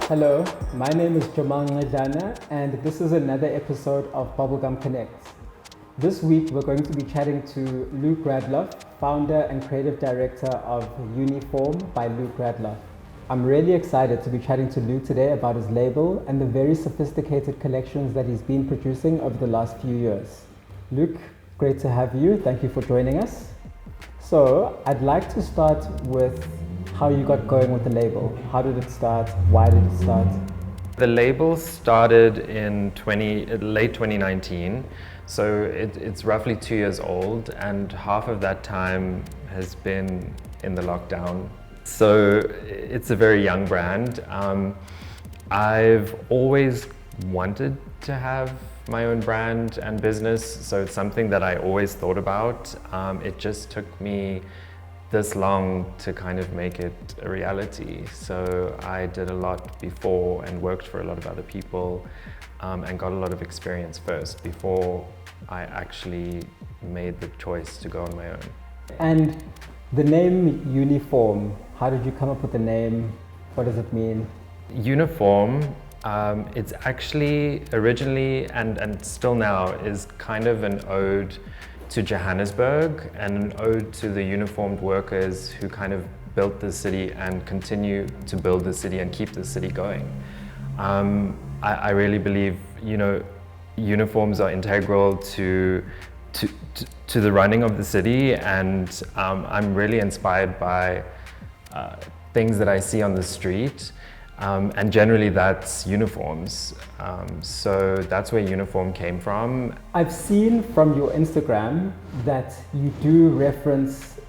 Hello, my name is Jamal Nxedlana and this is another episode of Bubblegum Connects. This week we're going to be chatting to Luke Radloff, founder and creative director of Uniform by Luke Radloff. I'm really excited to be chatting to Luke today about his label and the very sophisticated collections that he's been producing over the last few years. Luke, great to have you. Thank you for joining us. So I'd like to start with how you got going with the label. How did it start? Why did it start? The label started in late 2019, so it's roughly 2 years old, and half of that time has been in the lockdown. So it's a very young brand. I've always wanted to have my own brand and business, so it's something that I always thought about. It just took me this long to kind of make it a reality. So I did a lot before and worked for a lot of other people and got a lot of experience first before I actually made the choice to go on my own. And the name Uniform, how did you come up with the name? What does it mean? Uniform, it's actually originally and still now is kind of an ode to Johannesburg and an ode to the uniformed workers who kind of built the city and continue to build the city and keep the city going. I really believe, uniforms are integral to the running of the city, and I'm really inspired by things that I see on the street. And generally that's uniforms. So that's where Uniform came from. I've seen from your Instagram that you do reference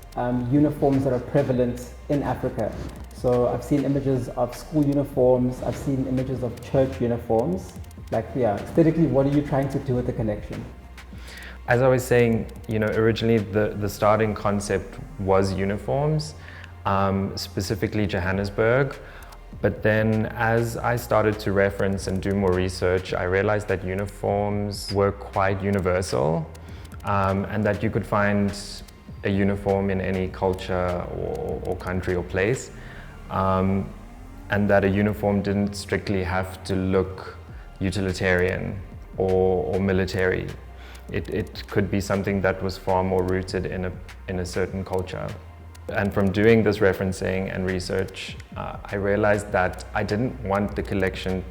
uniforms that are prevalent in Africa. So I've seen images of school uniforms, I've seen images of church uniforms. Aesthetically, what are you trying to do with the collection? As I was saying, originally the starting concept was uniforms, specifically Johannesburg. But then as I started to reference and do more research, I realized that uniforms were quite universal, and that you could find a uniform in any culture or country or place, and that a uniform didn't strictly have to look utilitarian or military. It could be something that was far more rooted in a certain culture. And from doing this referencing and research, I realized that I didn't want the collection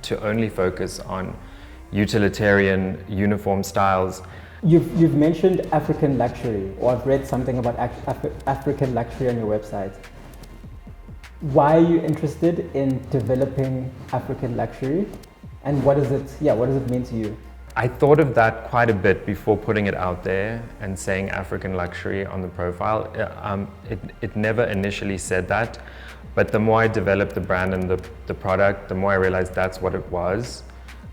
to only focus on utilitarian uniform styles. You've mentioned African luxury, or I've read something about African luxury on your website. Why are you interested in developing African luxury, and what does it mean to you? I thought of that quite a bit before putting it out there and saying African luxury on the profile. It never initially said that, but the more I developed the brand and the product, the more I realized that's what it was.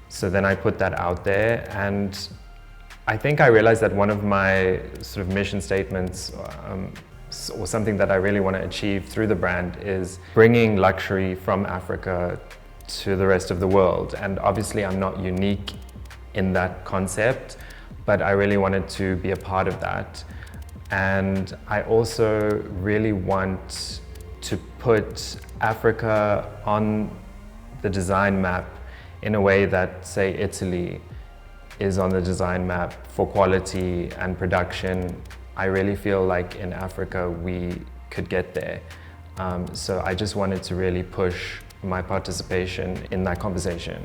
So then I put that out there, and I think I realized that one of my sort of mission statements or something that I really want to achieve through the brand is bringing luxury from Africa to the rest of the world. And obviously I'm not unique in that concept, but I really wanted to be a part of that. And I also really want to put Africa on the design map in a way that, say, Italy is on the design map for quality and production. I really feel like in Africa we could get there. So I just wanted to really push my participation in that conversation.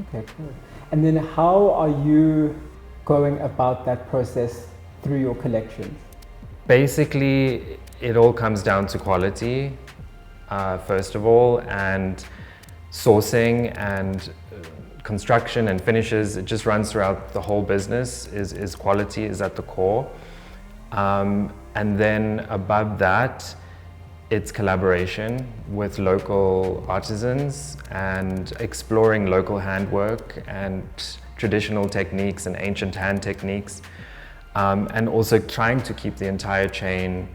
Okay, cool. And then how are you going about that process through your collections? Basically, it all comes down to quality, first of all, and sourcing and construction and finishes. It just runs throughout the whole business, is quality is at the core. And then above that, it's collaboration with local artisans and exploring local handwork and traditional techniques and ancient hand techniques, and also trying to keep the entire chain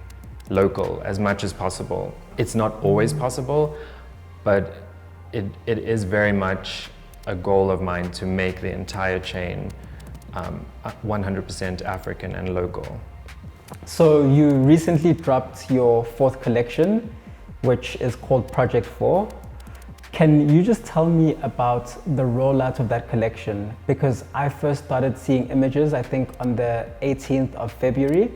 local as much as possible. It's not always possible, but it is very much a goal of mine to make the entire chain 100% African and local. So you recently dropped your fourth collection, which is called Project 4. Can you just tell me about the rollout of that collection? Because I first started seeing images, I think on the 18th of February.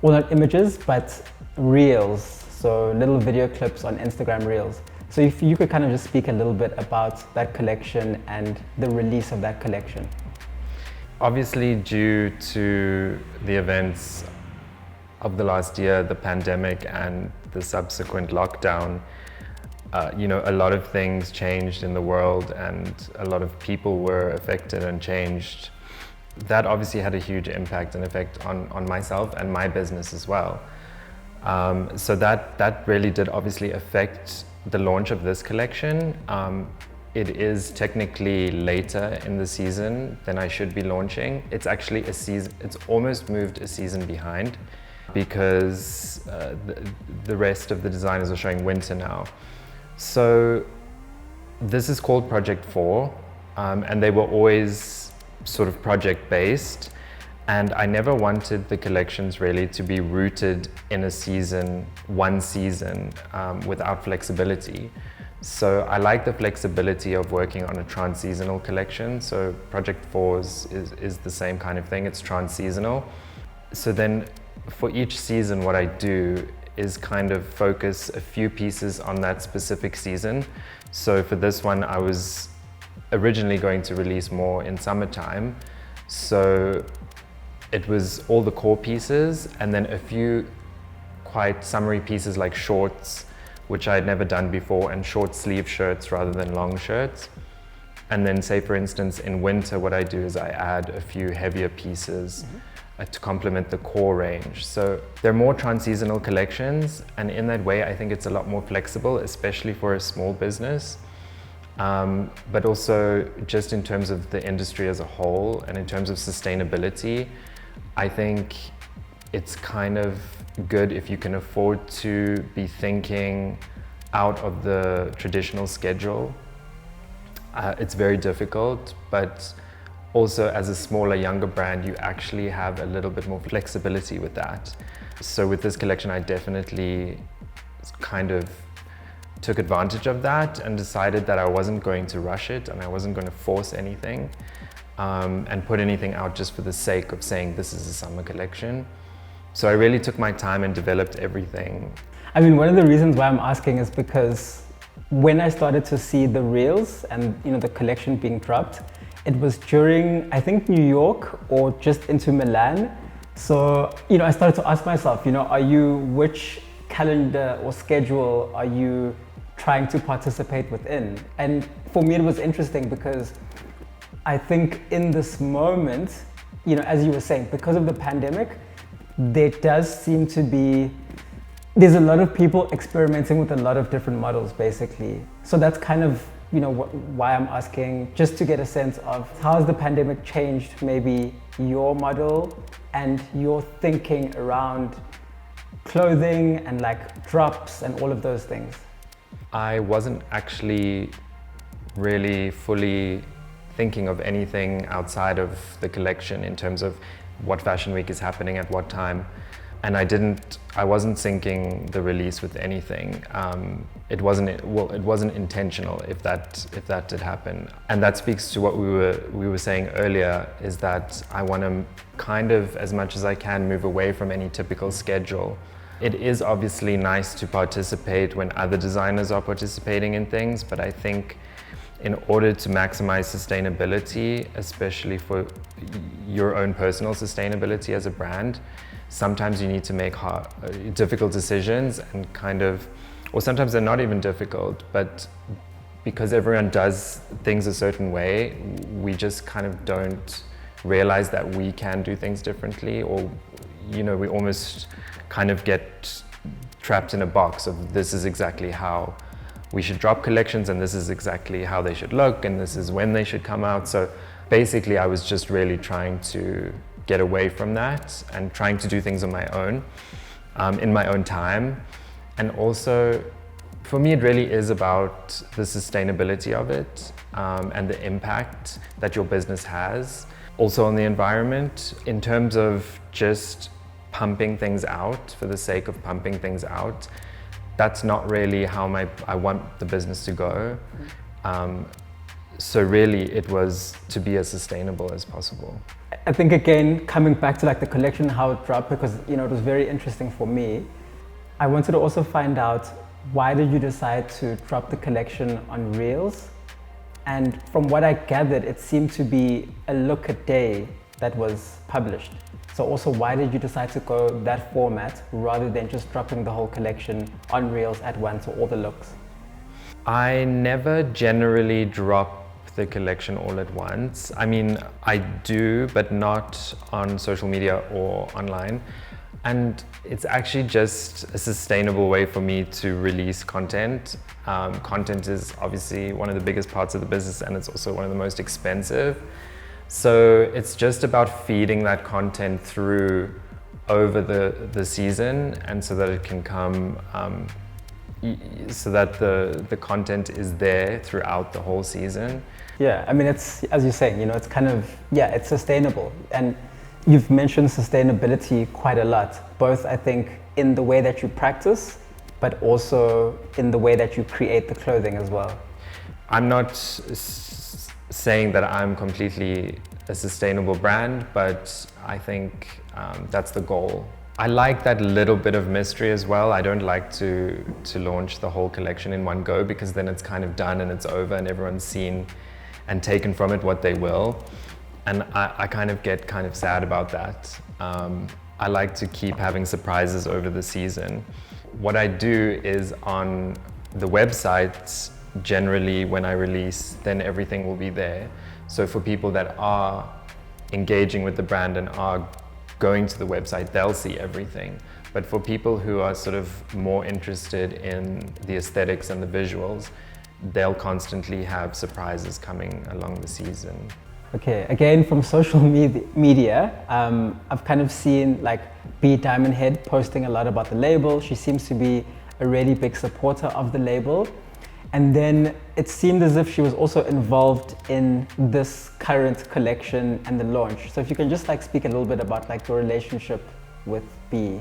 Well, not images, but reels. So little video clips on Instagram reels. So if you could kind of just speak a little bit about that collection and the release of that collection. Obviously, due to the events of the last year, the pandemic and the subsequent lockdown, a lot of things changed in the world and a lot of people were affected and changed. That obviously had a huge impact and effect on myself and my business as well. So that really did obviously affect the launch of this collection. It is technically later in the season than I should be launching. It's actually a season, it's almost moved a season behind because the rest of the designers are showing winter now. So this is called Project 4, and they were always sort of project based. And I never wanted the collections really to be rooted in a season, one season, without flexibility. So I like the flexibility of working on a trans-seasonal collection. So Project 4 is the same kind of thing, it's trans-seasonal. So then for each season, what I do is kind of focus a few pieces on that specific season. So for this one, I was originally going to release more in summertime. So it was all the core pieces and then a few quite summery pieces like shorts, which I had never done before, and short sleeve shirts rather than long shirts. And then say for instance, in winter, what I do is I add a few heavier pieces to complement the core range. So they're more trans-seasonal collections, and in that way, I think it's a lot more flexible, especially for a small business. But also just in terms of the industry as a whole and in terms of sustainability, I think it's kind of good if you can afford to be thinking out of the traditional schedule. It's very difficult, but also as a smaller, younger brand, you actually have a little bit more flexibility with that. So with this collection, I definitely kind of took advantage of that and decided that I wasn't going to rush it and I wasn't going to force anything and put anything out just for the sake of saying this is a summer collection. So I really took my time and developed everything. I mean, one of the reasons why I'm asking is because when I started to see the reels and the collection being dropped, it was during, I think, New York or just into Milan. So, I started to ask myself, which calendar or schedule are you trying to participate within? And for me, it was interesting because I think in this moment, as you were saying, because of the pandemic, there does seem to be, there's a lot of people experimenting with a lot of different models, basically. So that's kind of, why I'm asking, just to get a sense of how has the pandemic changed maybe your model and your thinking around clothing and like drops and all of those things. I wasn't actually really fully thinking of anything outside of the collection in terms of what Fashion Week is happening at what time. And I wasn't syncing the release with anything. It wasn't intentional if that did happen. And that speaks to what we were saying earlier, is that I want to kind of, as much as I can, move away from any typical schedule. It is obviously nice to participate when other designers are participating in things, but I think in order to maximize sustainability, especially for your own personal sustainability as a brand, sometimes you need to make difficult decisions and or sometimes they're not even difficult, but because everyone does things a certain way, we just kind of don't realize that we can do things differently, or we almost kind of get trapped in a box of this is exactly how we should drop collections and this is exactly how they should look and this is when they should come out. So basically I was just really trying to get away from that and trying to do things on my own, in my own time. And also, for me, it really is about the sustainability of it and the impact that your business has. Also on the environment, in terms of just pumping things out for the sake of pumping things out, that's not really how I want the business to go. So really, it was to be as sustainable as possible. I think again, coming back to like the collection, how it dropped, because it was very interesting for me. I wanted to also find out, why did you decide to drop the collection on Reels? And from what I gathered, it seemed to be a look a day that was published. So also, why did you decide to go that format rather than just dropping the whole collection on Reels at once, or all the looks? I never generally drop the collection all at once. I mean, I do, but not on social media or online. And it's actually just a sustainable way for me to release content. Content is obviously one of the biggest parts of the business, and it's also one of the most expensive. So it's just about feeding that content through over the season, and so that it can come, so that the content is there throughout the whole season. Yeah, I mean, it's, as you're saying, it's kind of, yeah, it's sustainable. And you've mentioned sustainability quite a lot, both I think in the way that you practice, but also in the way that you create the clothing as well. I'm not saying that I'm completely a sustainable brand, but I think that's the goal. I like that little bit of mystery as well. I don't like to launch the whole collection in one go, because then it's kind of done and it's over and everyone's seen and taken from it what they will. And I kind of get kind of sad about that. I like to keep having surprises over the season. What I do is, on the website, generally when I release, then everything will be there. So for people that are engaging with the brand and are going to the website, they'll see everything. But for people who are sort of more interested in the aesthetics and the visuals, they'll constantly have surprises coming along the season. Okay, again, from social media, I've kind of seen like B Diamond Head posting a lot about the label. She seems to be a really big supporter of the label. And then it seemed as if she was also involved in this current collection and the launch. So if you can just like speak a little bit about like your relationship with B.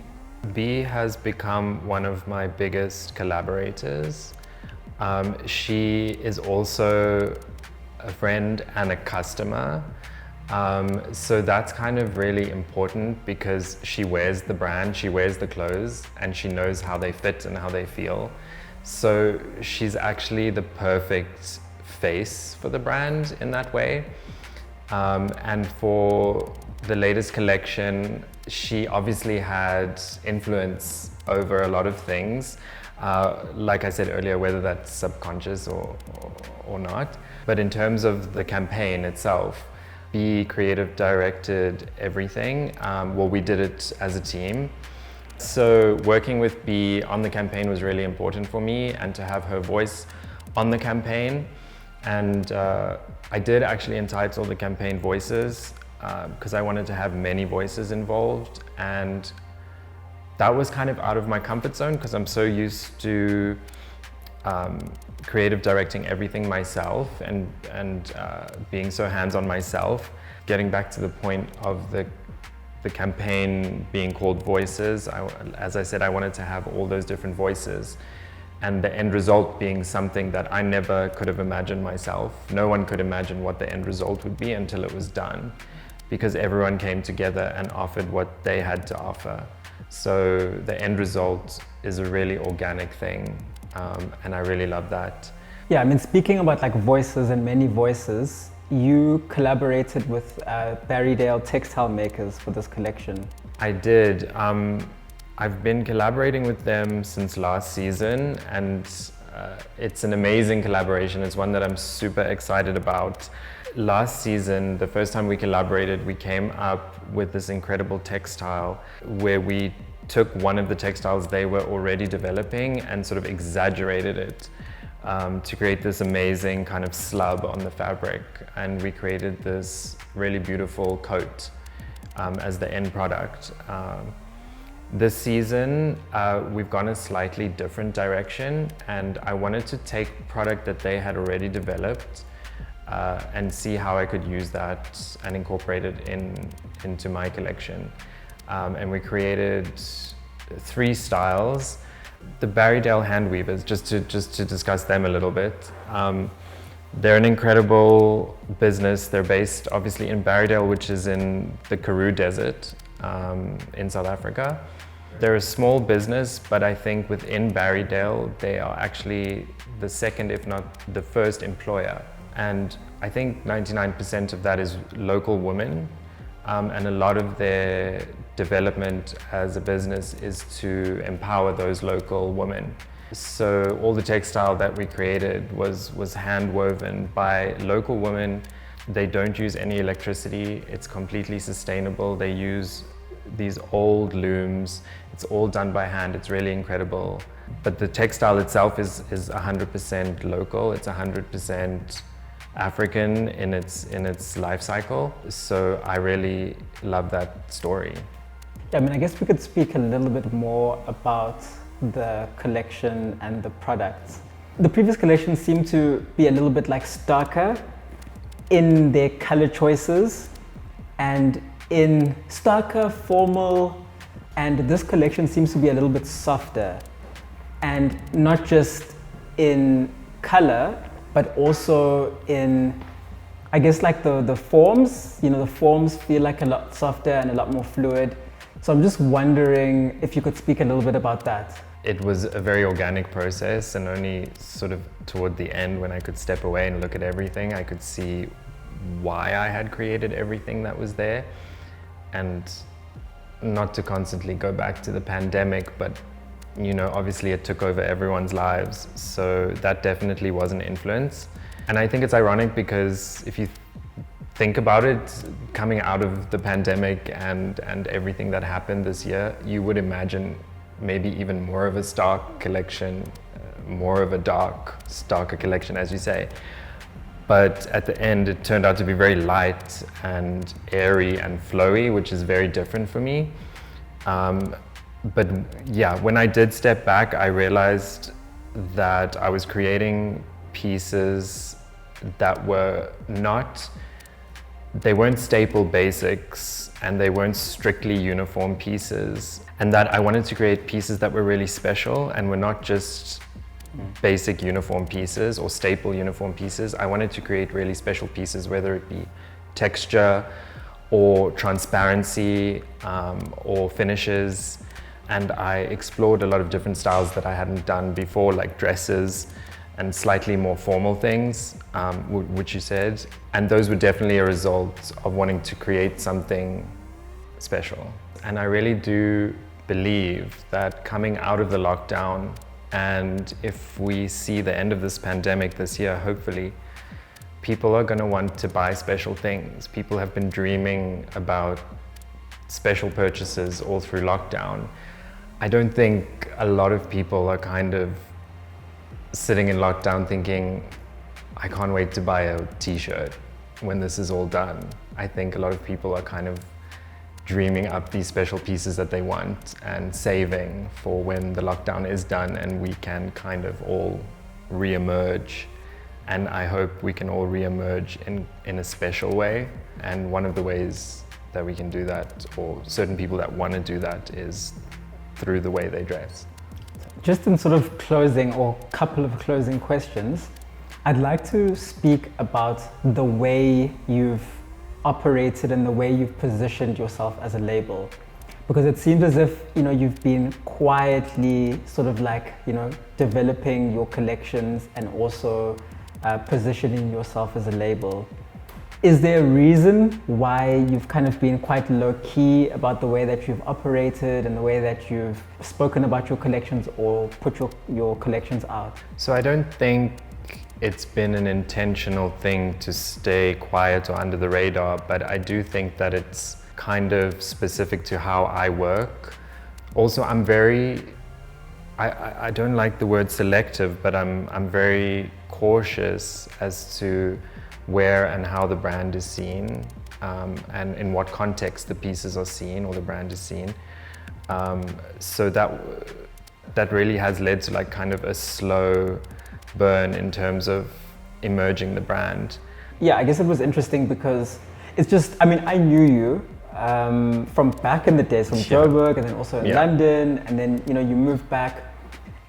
B has become one of my biggest collaborators. She is also a friend and a customer. So that's kind of really important, because she wears the brand, she wears the clothes, and she knows how they fit and how they feel. So she's actually the perfect face for the brand in that way. And for the latest collection, she obviously had influence over a lot of things. Like I said earlier, whether that's subconscious or not. But in terms of the campaign itself, B creative directed everything. Well, we did it as a team. So working with B on the campaign was really important for me, and to have her voice on the campaign. And I did actually entitle the campaign Voices, because I wanted to have many voices involved. And that was kind of out of my comfort zone, because I'm so used to creative directing everything myself and being so hands-on myself. Getting back to the point of the campaign being called Voices, as I said, I wanted to have all those different voices, and the end result being something that I never could have imagined myself. No one could imagine what the end result would be until it was done, because everyone came together and offered what they had to offer. So the end result is a really organic thing, and I really love that. Yeah, I mean, speaking about like voices and many voices, you collaborated with Berrydale textile makers for this collection. I did. I've been collaborating with them since last season, and it's an amazing collaboration. It's one that I'm super excited about. Last season, the first time we collaborated, we came up with this incredible textile where we took one of the textiles they were already developing and sort of exaggerated it to create this amazing kind of slub on the fabric. And we created this really beautiful coat as the end product. This season, we've gone a slightly different direction, and I wanted to take product that they had already developed and see how I could use that and incorporate it into my collection. And we created 3 styles. The Berrydale Handweavers, just to discuss them a little bit. They're an incredible business. They're based obviously in Berrydale, which is in the Karoo Desert in South Africa. They're a small business, but I think within Berrydale, they are actually the second, if not the first employer. And I think 99% of that is local women. And a lot of their development as a business is to empower those local women. So all the textile that we created was hand woven by local women. They don't use any electricity. It's completely sustainable. They use these old looms. It's all done by hand. It's really incredible. But the textile itself is 100% local. It's 100% African in its life cycle. So I really love that story. I mean, I guess we could speak a little bit more about the collection and the products. The previous collection seemed to be a little bit like starker in their color choices and in starker, formal, and this collection seems to be a little bit softer, and not just in color, but also in, I guess, like the forms. You know, the forms feel like a lot softer and a lot more fluid. So I'm just wondering if you could speak a little bit about that. It was a very organic process, and only sort of toward the end, when I could step away and look at everything, I could see why I had created everything that was there. And not to constantly go back to the pandemic, but you know, obviously it took over everyone's lives. So that definitely was an influence. And I think it's ironic because if you think about it, coming out of the pandemic and everything that happened this year, you would imagine maybe even more of a stark collection, more of a starker collection, as you say. But at the end, it turned out to be very light and airy and flowy, which is very different for me. But yeah, when I did step back, I realized that I was creating pieces that they weren't staple basics, and they weren't strictly uniform pieces. And that I wanted to create pieces that were really special and were not just basic uniform pieces or staple uniform pieces. I wanted to create really special pieces, whether it be texture or transparency or finishes. And I explored a lot of different styles that I hadn't done before, like dresses and slightly more formal things, which you said. And those were definitely a result of wanting to create something special. And I really do believe that coming out of the lockdown, and if we see the end of this pandemic this year, hopefully, people are going to want to buy special things. People have been dreaming about special purchases all through lockdown. I don't think a lot of people are kind of sitting in lockdown thinking, I can't wait to buy a t-shirt when this is all done. I think a lot of people are kind of dreaming up these special pieces that they want and saving for when the lockdown is done and we can kind of all re-emerge. And I hope we can all re-emerge in a special way. And one of the ways that we can do that, or certain people that want to do that, is through the way they dress. Just in sort of closing, or a couple of closing questions, I'd like to speak about the way you've operated and the way you've positioned yourself as a label. Because it seems as if, you know, you've been quietly sort of like, you know, developing your collections and also positioning yourself as a label. Is there a reason why you've kind of been quite low-key about the way that you've operated and the way that you've spoken about your collections or put your collections out? So I don't think it's been an intentional thing to stay quiet or under the radar, but I do think that it's kind of specific to how I work. Also, I'm very, I don't like the word selective, but I'm very cautious as to where and how the brand is seen, and in what context the pieces are seen or the brand is seen. So that really has led to like kind of a slow burn in terms of emerging the brand. Yeah, I guess it was interesting because it's just, I mean, I knew you from back in the days, from Joburg, and then also in London, and then, you know, you moved back,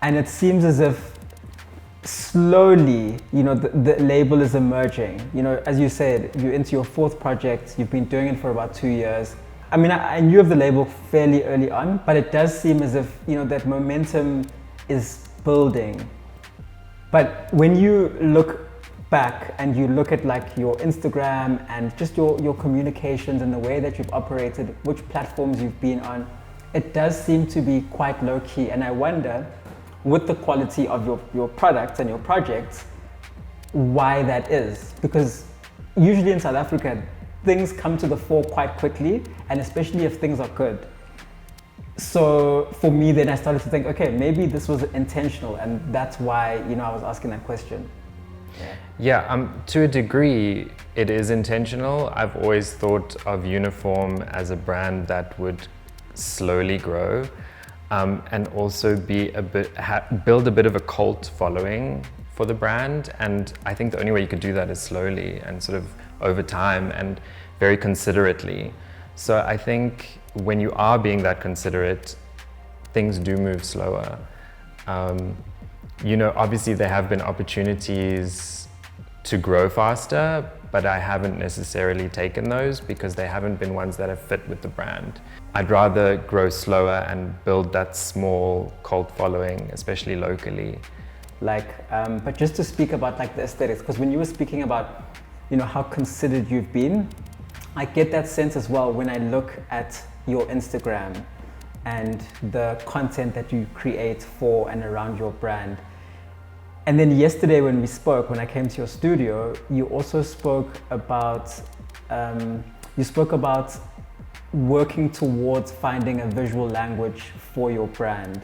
and it seems as if slowly, the label is emerging. As you said, you're into your fourth project, you've been doing it for about 2 years. I mean, I knew of the label fairly early on, but it does seem as if, that momentum is building. But when you look back and you look at like your Instagram and just your communications and the way that you've operated, which platforms you've been on, it does seem to be quite low key. And I wonder, with the quality of your products and your projects, why that is. Because usually in South Africa, things come to the fore quite quickly, and especially if things are good. So for me, then I started to think, okay, maybe this was intentional, and that's why, I was asking that question. Yeah, to a degree, it is intentional. I've always thought of Uniform as a brand that would slowly grow, and also be build a bit of a cult following for the brand. And I think the only way you could do that is slowly and sort of over time and very considerately. So I think when you are being that considerate, things do move slower. Obviously there have been opportunities to grow faster, but I haven't necessarily taken those because they haven't been ones that have fit with the brand. I'd rather grow slower and build that small cult following, especially locally. But just to speak about like the aesthetics, because when you were speaking about, how considered you've been, I get that sense as well when I look at your Instagram and the content that you create for and around your brand. And then yesterday when we spoke, when I came to your studio, you also spoke about, working towards finding a visual language for your brand.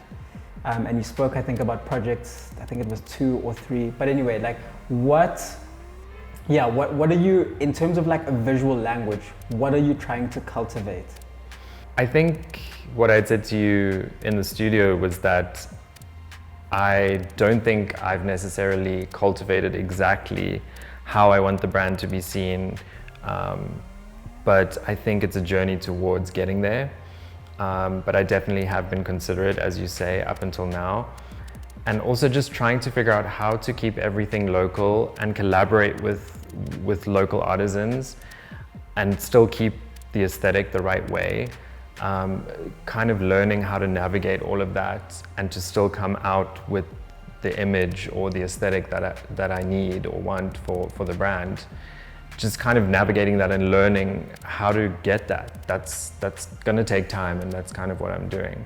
And you spoke, I think, about projects, I think it was 2 or 3. But anyway, like what are you, in terms of like a visual language, what are you trying to cultivate? I think what I'd said to you in the studio was that I don't think I've necessarily cultivated exactly how I want the brand to be seen, but I think it's a journey towards getting there. But I definitely have been considerate, as you say, up until now. And also just trying to figure out how to keep everything local and collaborate with local artisans and still keep the aesthetic the right way. Kind of learning how to navigate all of that and to still come out with the image or the aesthetic that I need or want for the brand. Just kind of navigating that and learning how to get that. That's gonna take time, and that's kind of what I'm doing.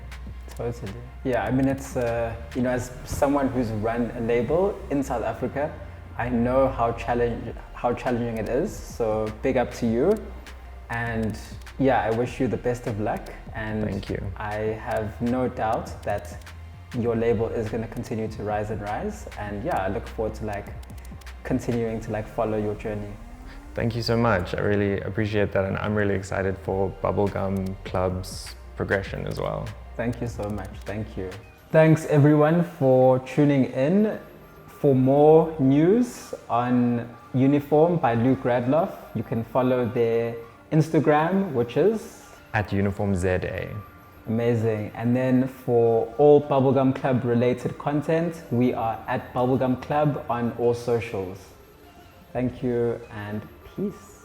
Totally. Yeah, I mean, it's, as someone who's run a label in South Africa, I know how challenging it is. So big up to you. And yeah, I wish you the best of luck. And thank you. I have no doubt that your label is going to continue to rise and rise. And yeah, I look forward to continuing to follow your journey. Thank you so much. I really appreciate that. And I'm really excited for Bubblegum Club's progression as well. Thank you so much. Thank you. Thanks everyone for tuning in. For more news on Uniform by Luke Radloff, you can follow their Instagram, which is @Uniformza. Amazing. And then for all Bubblegum Club related content, we are at Bubblegum Club on all socials. Thank you and peace.